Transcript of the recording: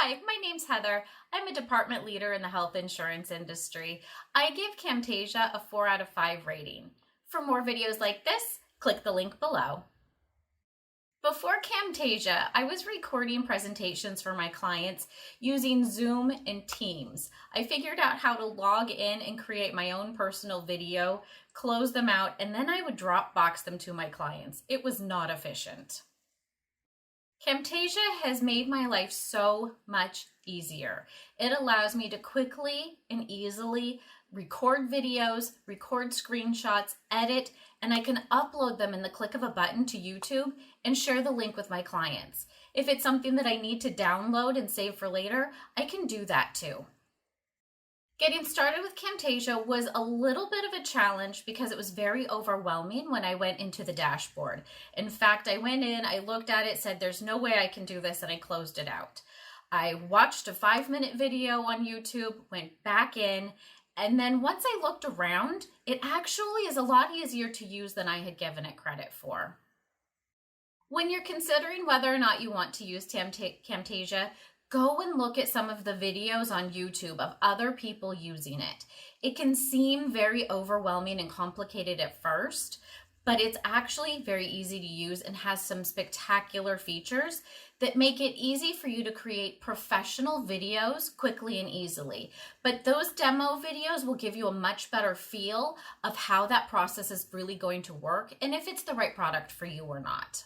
Hi, my name's Heather. I'm a department leader in the health insurance industry. I give Camtasia a 4 out of 5 rating. For more videos like this, click the link below. Before Camtasia, I was recording presentations for my clients using Zoom and Teams. I figured out how to log in and create my own personal video, close them out, and then I would Dropbox them to my clients. It was not efficient. Camtasia has made my life so much easier. It allows me to quickly and easily record videos, record screenshots, edit, and I can upload them in the click of a button to YouTube and share the link with my clients. If it's something that I need to download and save for later, I can do that too. Getting started with Camtasia was a little bit of a challenge because it was very overwhelming when I went into the dashboard. In fact, I went in, I looked at it, said there's no way I can do this, and I closed it out. I watched a 5-minute video on YouTube, went back in, and then once I looked around, it actually is a lot easier to use than I had given it credit for. When you're considering whether or not you want to use Camtasia, go and look at some of the videos on YouTube of other people using it. It can seem very overwhelming and complicated at first, but it's actually very easy to use and has some spectacular features that make it easy for you to create professional videos quickly and easily. But those demo videos will give you a much better feel of how that process is really going to work and if it's the right product for you or not.